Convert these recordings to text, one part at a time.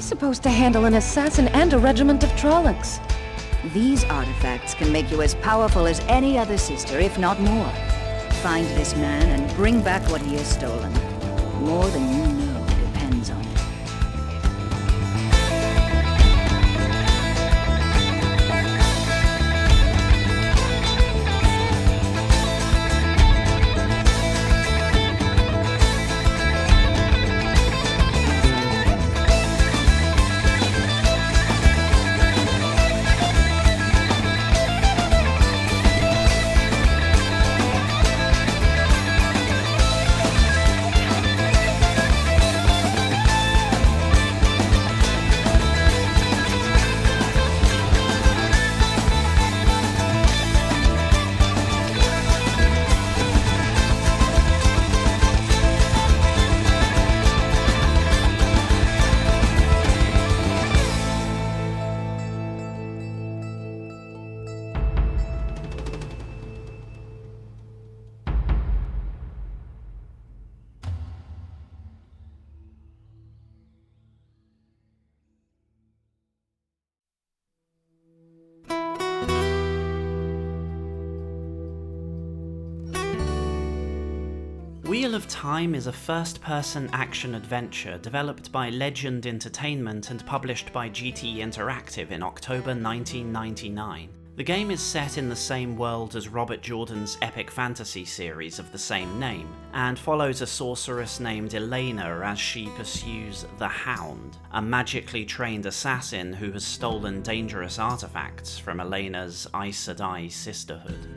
supposed to handle an assassin and a regiment of Trollocs? These artifacts can make you as powerful as any other sister, if not more. Find this man and bring back what he has stolen. More than you know depends on it. Wheel of Time is a first-person action-adventure developed by Legend Entertainment and published by GT Interactive in October 1999. The game is set in the same world as Robert Jordan's epic fantasy series of the same name, and follows a sorceress named Elena as she pursues the Hound, a magically trained assassin who has stolen dangerous artifacts from Elena's Aes Sedai sisterhood.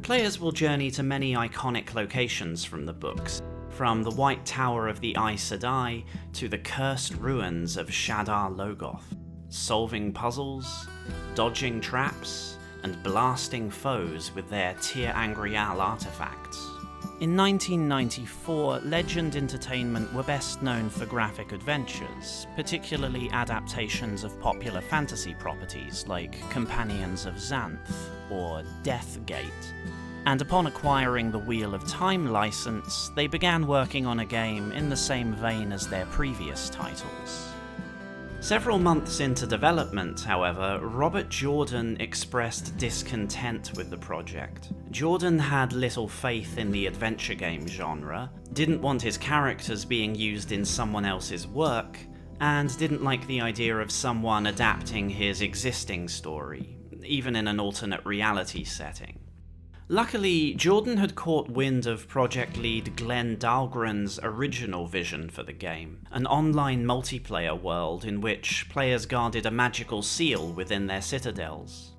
Players will journey to many iconic locations from the books, from the White Tower of the Aes Sedai to the cursed ruins of Shadar Logoth, solving puzzles, dodging traps, and blasting foes with their Tir Angrial artifacts. In 1994, Legend Entertainment were best known for graphic adventures, particularly adaptations of popular fantasy properties like Companions of Xanth or Deathgate. And upon acquiring the Wheel of Time license, they began working on a game in the same vein as their previous titles. Several months into development, however, Robert Jordan expressed discontent with the project. Jordan had little faith in the adventure game genre, didn't want his characters being used in someone else's work, and didn't like the idea of someone adapting his existing story, even in an alternate reality setting. Luckily, Jordan had caught wind of project lead Glenn Dahlgren's original vision for the game, an online multiplayer world in which players guarded a magical seal within their citadels.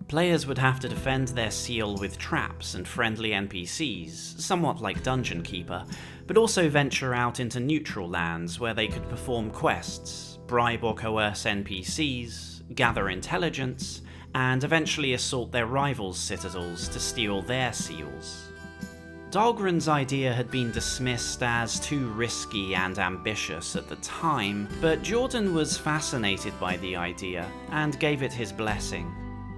Players would have to defend their seal with traps and friendly NPCs, somewhat like Dungeon Keeper, but also venture out into neutral lands where they could perform quests, bribe or coerce NPCs, gather intelligence, and eventually assault their rivals' citadels to steal their seals. Dahlgren's idea had been dismissed as too risky and ambitious at the time, but Jordan was fascinated by the idea and gave it his blessing.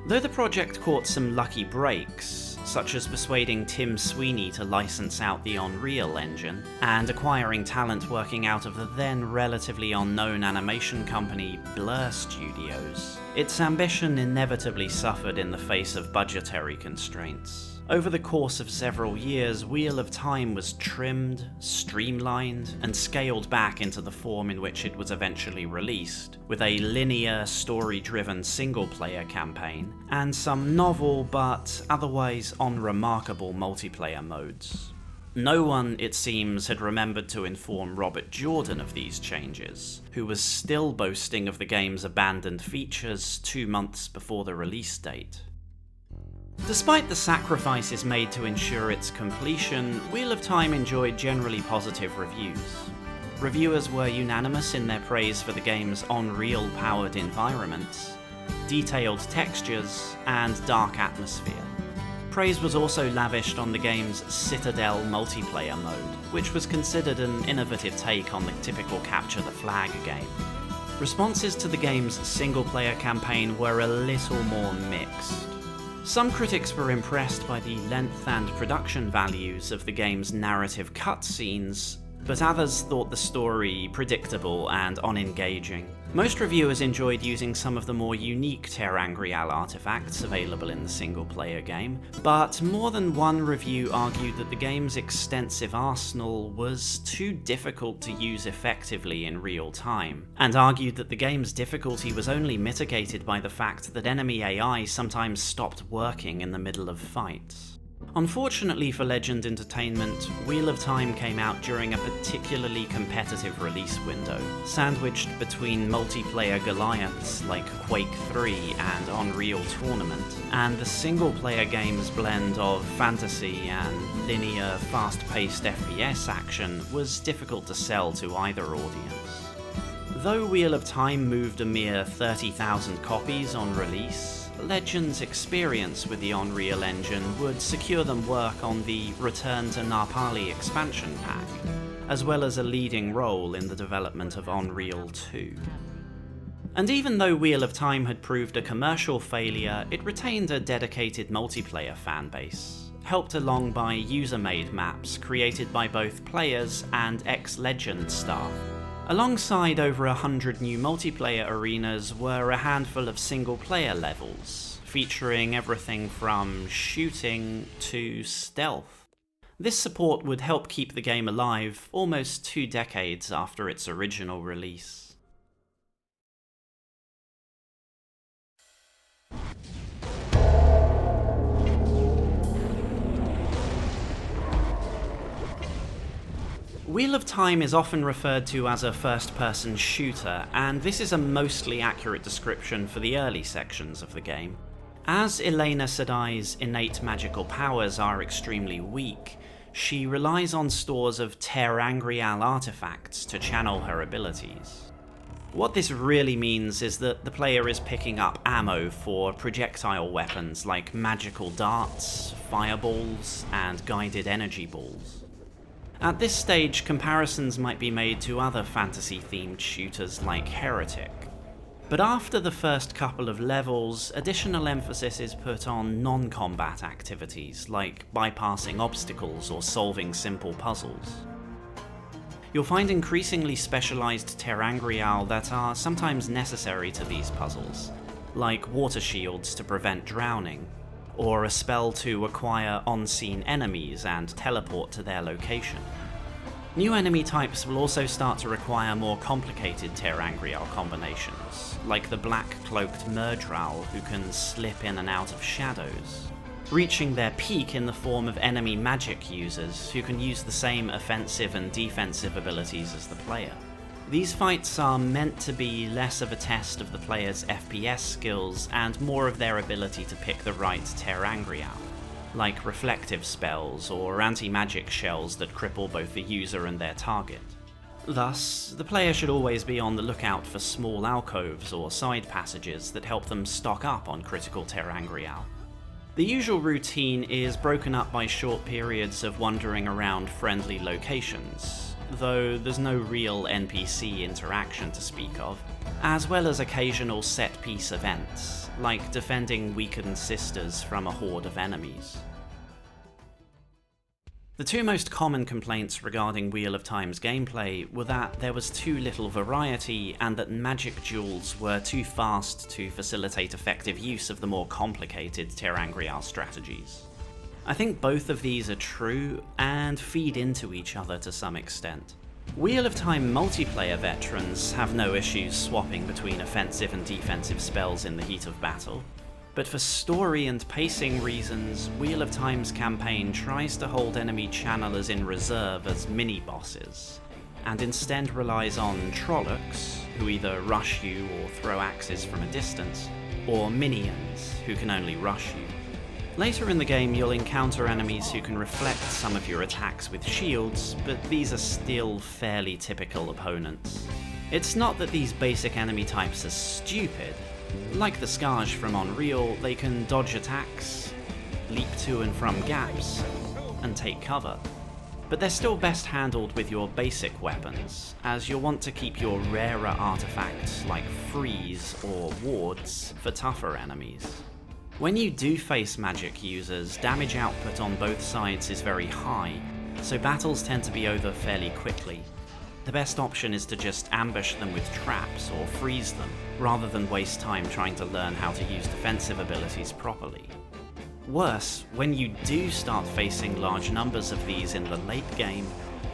Though the project caught some lucky breaks, such as persuading Tim Sweeney to license out the Unreal Engine, and acquiring talent working out of the then relatively unknown animation company Blur Studios, its ambition inevitably suffered in the face of budgetary constraints. Over the course of several years, Wheel of Time was trimmed, streamlined, and scaled back into the form in which it was eventually released, with a linear, story-driven single-player campaign, and some novel but otherwise unremarkable multiplayer modes. No one, it seems, had remembered to inform Robert Jordan of these changes, who was still boasting of the game's abandoned features 2 months before the release date. Despite the sacrifices made to ensure its completion, Wheel of Time enjoyed generally positive reviews. Reviewers were unanimous in their praise for the game's Unreal-powered environments, detailed textures, and dark atmosphere. Praise was also lavished on the game's Citadel multiplayer mode, which was considered an innovative take on the typical Capture the Flag game. Responses to the game's single-player campaign were a little more mixed. Some critics were impressed by the length and production values of the game's narrative cutscenes, but others thought the story predictable and unengaging. Most reviewers enjoyed using some of the more unique ter'angreal artifacts available in the single-player game, but more than one review argued that the game's extensive arsenal was too difficult to use effectively in real time, and argued that the game's difficulty was only mitigated by the fact that enemy AI sometimes stopped working in the middle of fights. Unfortunately for Legend Entertainment, Wheel of Time came out during a particularly competitive release window, sandwiched between multiplayer Goliaths like Quake 3 and Unreal Tournament, and the single-player game's blend of fantasy and linear, fast-paced FPS action was difficult to sell to either audience. Though Wheel of Time moved a mere 30,000 copies on release, Legend's experience with the Unreal Engine would secure them work on the Return to Napali expansion pack, as well as a leading role in the development of Unreal 2. And even though Wheel of Time had proved a commercial failure, it retained a dedicated multiplayer fanbase, helped along by user-made maps created by both players and ex-Legend staff. Alongside over 100 new multiplayer arenas were a handful of single-player levels, featuring everything from shooting to stealth. This support would help keep the game alive almost 2 decades after its original release. Wheel of Time is often referred to as a first-person shooter, and this is a mostly accurate description for the early sections of the game. As Elena Sedai's innate magical powers are extremely weak, she relies on stores of ter'angreal artifacts to channel her abilities. What this really means is that the player is picking up ammo for projectile weapons like magical darts, fireballs, and guided energy balls. At this stage, comparisons might be made to other fantasy-themed shooters like Heretic. But after the first couple of levels, additional emphasis is put on non-combat activities like bypassing obstacles or solving simple puzzles. You'll find increasingly specialized ter'angreal that are sometimes necessary to these puzzles, like water shields to prevent drowning, or a spell to acquire on-scene enemies and teleport to their location. New enemy types will also start to require more complicated ter'angreal combinations, like the black-cloaked Murdral who can slip in and out of shadows, reaching their peak in the form of enemy magic users who can use the same offensive and defensive abilities as the player. These fights are meant to be less of a test of the player's FPS skills and more of their ability to pick the right ter'angreal, like reflective spells or anti-magic shells that cripple both the user and their target. Thus, the player should always be on the lookout for small alcoves or side passages that help them stock up on critical ter'angreal. The usual routine is broken up by short periods of wandering around friendly locations, though there's no real NPC interaction to speak of, as well as occasional set-piece events, like defending weakened sisters from a horde of enemies. The two most common complaints regarding Wheel of Time's gameplay were that there was too little variety and that magic duels were too fast to facilitate effective use of the more complicated ter'angreal strategies. I think both of these are true and feed into each other to some extent. Wheel of Time multiplayer veterans have no issues swapping between offensive and defensive spells in the heat of battle, but for story and pacing reasons, Wheel of Time's campaign tries to hold enemy channelers in reserve as mini-bosses, and instead relies on Trollocs, who either rush you or throw axes from a distance, or minions, who can only rush you. Later in the game, you'll encounter enemies who can reflect some of your attacks with shields, but these are still fairly typical opponents. It's not that these basic enemy types are stupid. Like the Scourge from Unreal, they can dodge attacks, leap to and from gaps, and take cover. But they're still best handled with your basic weapons, as you'll want to keep your rarer artifacts like freeze or wards for tougher enemies. When you do face magic users, damage output on both sides is very high, so battles tend to be over fairly quickly. The best option is to just ambush them with traps or freeze them, rather than waste time trying to learn how to use defensive abilities properly. Worse, when you do start facing large numbers of these in the late game,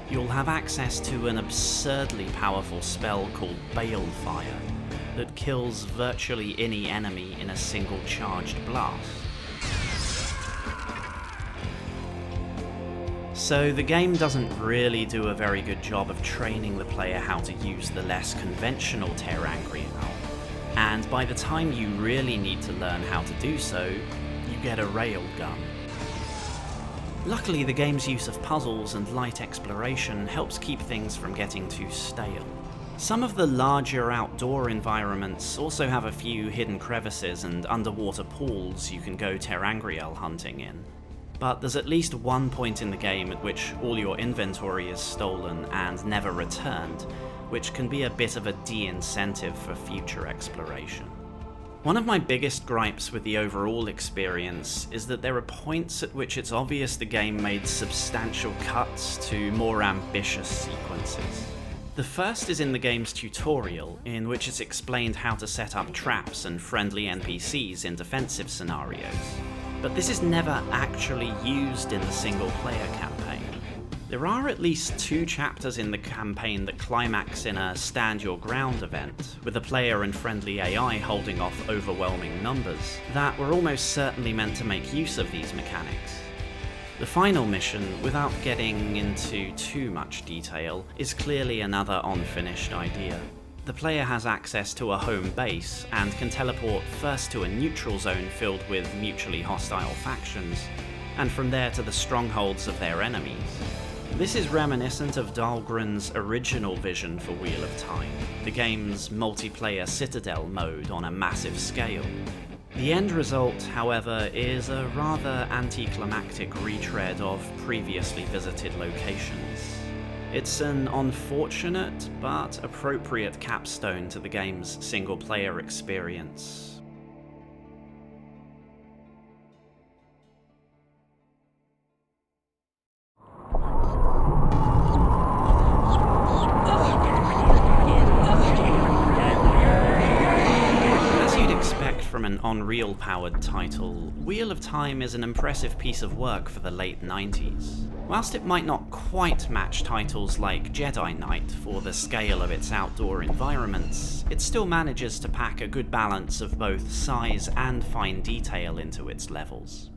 you'll have access to an absurdly powerful spell called Balefire that kills virtually any enemy in a single charged blast. So the game doesn't really do a very good job of training the player how to use the less conventional ter'angreal, and by the time you really need to learn how to do so, you get a railgun. Luckily, the game's use of puzzles and light exploration helps keep things from getting too stale. Some of the larger outdoor environments also have a few hidden crevices and underwater pools you can go ter'angreal hunting in. But there's at least one point in the game at which all your inventory is stolen and never returned, which can be a bit of a de-incentive for future exploration. One of my biggest gripes with the overall experience is that there are points at which it's obvious the game made substantial cuts to more ambitious sequences. The first is in the game's tutorial, in which it's explained how to set up traps and friendly NPCs in defensive scenarios. But this is never actually used in the single-player campaign. There are at least 2 chapters in the campaign that climax in a stand-your-ground event, with the player and friendly AI holding off overwhelming numbers, that were almost certainly meant to make use of these mechanics. The final mission, without getting into too much detail, is clearly another unfinished idea. The player has access to a home base and can teleport first to a neutral zone filled with mutually hostile factions, and from there to the strongholds of their enemies. This is reminiscent of Dahlgren's original vision for Wheel of Time, the game's multiplayer Citadel mode on a massive scale. The end result, however, is a rather anticlimactic retread of previously visited locations. It's an unfortunate but appropriate capstone to the game's single-player experience. From an Unreal-powered title, Wheel of Time is an impressive piece of work for the late 90s. Whilst it might not quite match titles like Jedi Knight for the scale of its outdoor environments, it still manages to pack a good balance of both size and fine detail into its levels.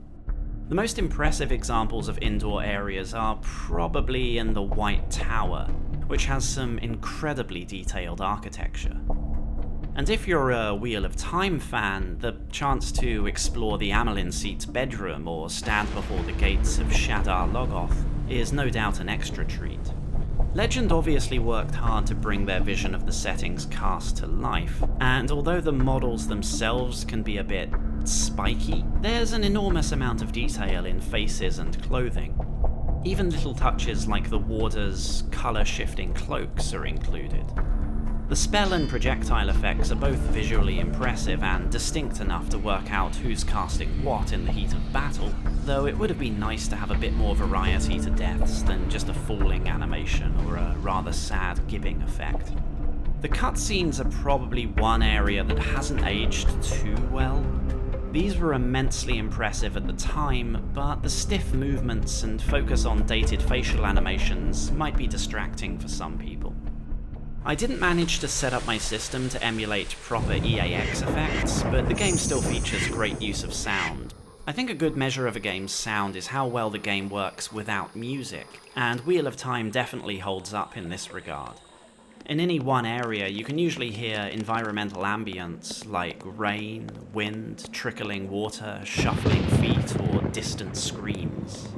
The most impressive examples of indoor areas are probably in the White Tower, which has some incredibly detailed architecture. And if you're a Wheel of Time fan, the chance to explore the Amyrlin Seat's bedroom or stand before the gates of Shadar Logoth is no doubt an extra treat. Legend obviously worked hard to bring their vision of the setting's cast to life, and although the models themselves can be a bit spiky, there's an enormous amount of detail in faces and clothing. Even little touches like the warders' colour-shifting cloaks are included. The spell and projectile effects are both visually impressive and distinct enough to work out who's casting what in the heat of battle, though it would have been nice to have a bit more variety to deaths than just a falling animation or a rather sad gibbing effect. The cutscenes are probably one area that hasn't aged too well. These were immensely impressive at the time, but the stiff movements and focus on dated facial animations might be distracting for some people. I didn't manage to set up my system to emulate proper EAX effects, but the game still features great use of sound. I think a good measure of a game's sound is how well the game works without music, and Wheel of Time definitely holds up in this regard. In any one area, you can usually hear environmental ambience like rain, wind, trickling water, shuffling feet, or distant screams.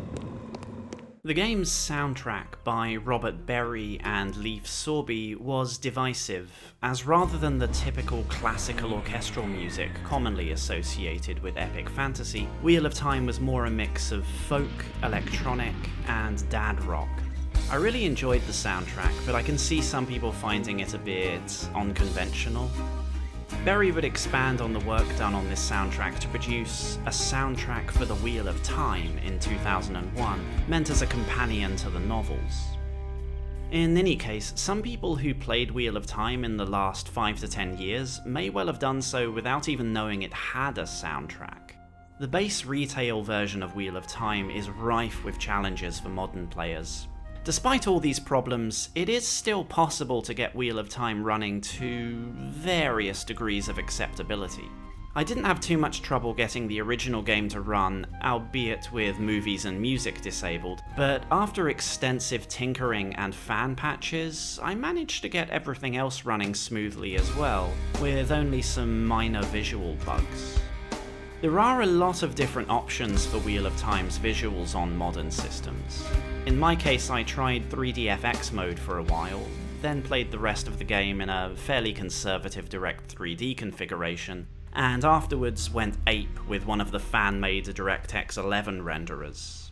The game's soundtrack by Robert Berry and Leif Sorby was divisive, as rather than the typical classical orchestral music commonly associated with epic fantasy, Wheel of Time was more a mix of folk, electronic, and dad rock. I really enjoyed the soundtrack, but I can see some people finding it a bit unconventional. Berry would expand on the work done on this soundtrack to produce a soundtrack for The Wheel of Time in 2001, meant as a companion to the novels. In any case, some people who played Wheel of Time in the last 5 to 10 years may well have done so without even knowing it had a soundtrack. The base retail version of Wheel of Time is rife with challenges for modern players. Despite all these problems, it is still possible to get Wheel of Time running to various degrees of acceptability. I didn't have too much trouble getting the original game to run, albeit with movies and music disabled, but after extensive tinkering and fan patches, I managed to get everything else running smoothly as well, with only some minor visual bugs. There are a lot of different options for Wheel of Time's visuals on modern systems. In my case, I tried 3DFX mode for a while, then played the rest of the game in a fairly conservative Direct 3D configuration, and afterwards went ape with one of the fan-made DirectX 11 renderers.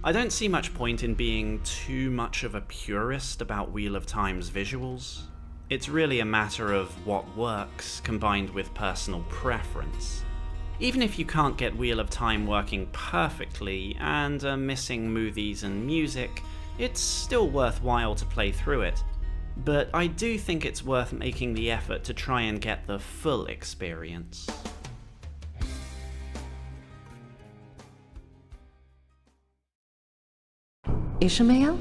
I don't see much point in being too much of a purist about Wheel of Time's visuals. It's really a matter of what works combined with personal preference. Even if you can't get Wheel of Time working perfectly and are missing movies and music, it's still worthwhile to play through it. But I do think it's worth making the effort to try and get the full experience. Ishmael?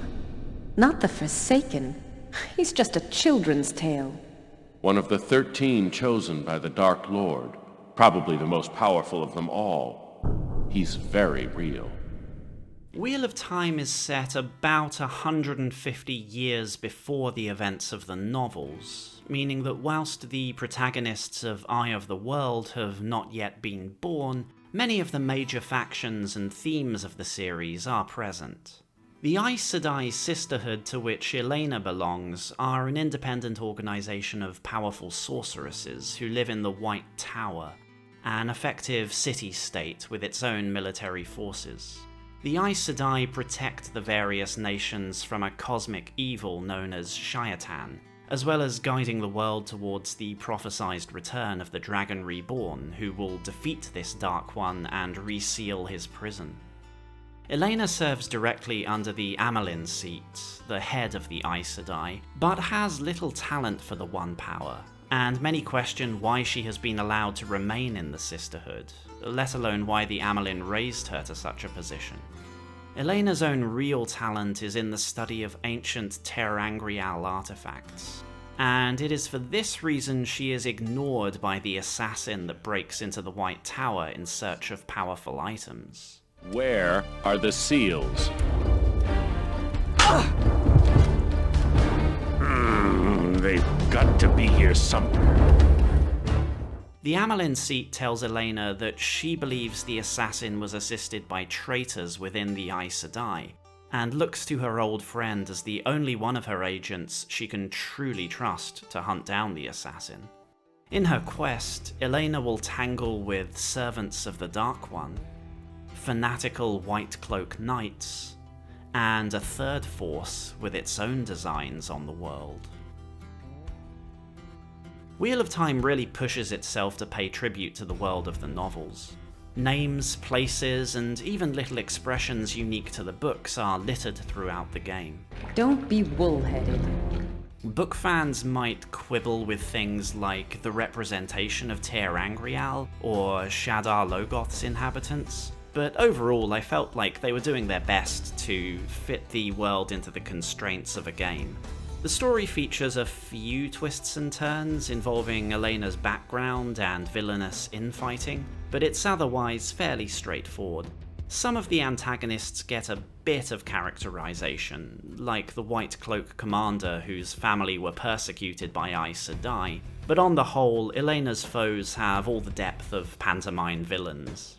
Not the Forsaken. He's just a children's tale. One of the 13 chosen by the Dark Lord, probably the most powerful of them all. He's very real. Wheel of Time is set about 150 years before the events of the novels, meaning that whilst the protagonists of Eye of the World have not yet been born, many of the major factions and themes of the series are present. The Aes Sedai Sisterhood, to which Elena belongs, are an independent organisation of powerful sorceresses who live in the White Tower, an effective city-state with its own military forces. The Aes Sedai protect the various nations from a cosmic evil known as Shaitan, as well as guiding the world towards the prophesied return of the Dragon Reborn, who will defeat this Dark One and reseal his prison. Elena serves directly under the Amelin seat, the head of the Aes Sedai, but has little talent for the One Power, and many question why she has been allowed to remain in the Sisterhood, let alone why the Amelin raised her to such a position. Elena's own real talent is in the study of ancient ter'angreal artifacts, and it is for this reason she is ignored by the assassin that breaks into the White Tower in search of powerful items. Where are the seals? They've got to be here somewhere. The Amelin seat tells Elena that she believes the assassin was assisted by traitors within the Aes Sedai, and looks to her old friend as the only one of her agents she can truly trust to hunt down the assassin. In her quest, Elena will tangle with servants of the Dark One, fanatical White Cloak knights, and a third force with its own designs on the world. Wheel of Time really pushes itself to pay tribute to the world of the novels. Names, places, and even little expressions unique to the books are littered throughout the game. Don't be wool-headed. Book fans might quibble with things like the representation of ter'angreal or Shadar Logoth's inhabitants, but overall I felt like they were doing their best to fit the world into the constraints of a game. The story features a few twists and turns involving Elena's background and villainous infighting, but it's otherwise fairly straightforward. Some of the antagonists get a bit of characterization, like the White Cloak commander whose family were persecuted by Aes Sedai, but on the whole, Elena's foes have all the depth of pantomime villains.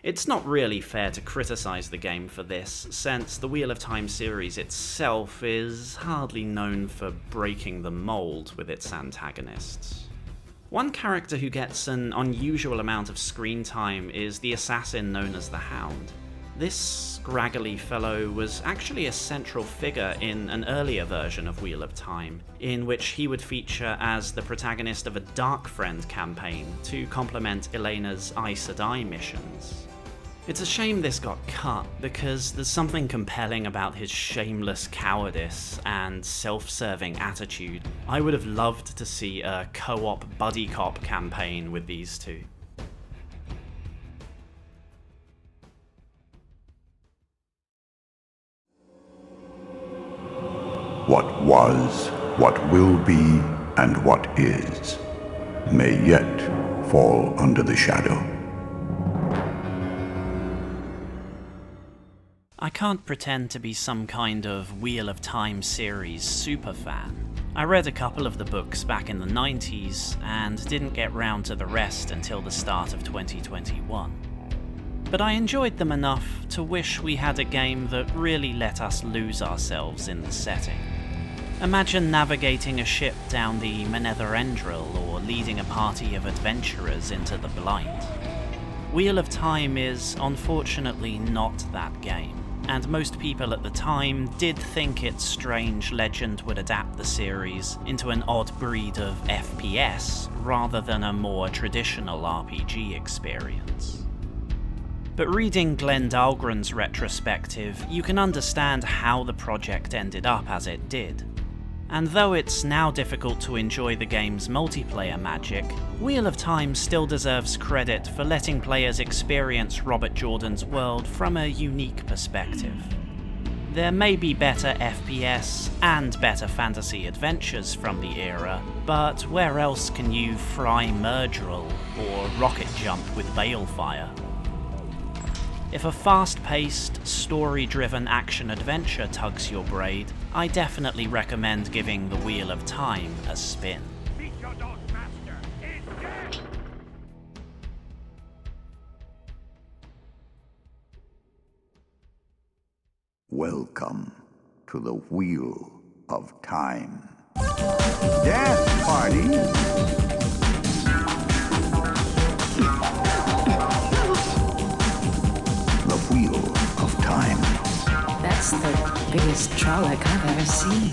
It's not really fair to criticize the game for this, since the Wheel of Time series itself is hardly known for breaking the mold with its antagonists. One character who gets an unusual amount of screen time is the assassin known as the Hound. This scraggly fellow was actually a central figure in an earlier version of Wheel of Time, in which he would feature as the protagonist of a Dark Friend campaign to complement Elena's Aes Sedai missions. It's a shame this got cut, because there's something compelling about his shameless cowardice and self-serving attitude. I would have loved to see a co-op buddy cop campaign with these two. What was, what will be, and what is, may yet fall under the shadow. I can't pretend to be some kind of Wheel of Time series superfan. I read a couple of the books back in the 90s, and didn't get round to the rest until the start of 2021. But I enjoyed them enough to wish we had a game that really let us lose ourselves in the setting. Imagine navigating a ship down the Manether Endril, or leading a party of adventurers into the Blight. Wheel of Time is unfortunately not that game, and most people at the time did think it's strange Legend would adapt the series into an odd breed of FPS rather than a more traditional RPG experience. But reading Glenn Dahlgren's retrospective, you can understand how the project ended up as it did. And though it's now difficult to enjoy the game's multiplayer magic, Wheel of Time still deserves credit for letting players experience Robert Jordan's world from a unique perspective. There may be better FPS and better fantasy adventures from the era, but where else can you fry Murdril or rocket jump with Balefire? If a fast-paced, story-driven action-adventure tugs your braid, I definitely recommend giving The Wheel of Time a spin. Welcome to the Wheel of Time. Dance party! The Wheel of Time. That's the biggest Trolloc I've ever seen.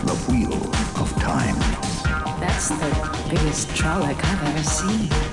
The Wheel of Time. That's the biggest Trolloc I've ever seen.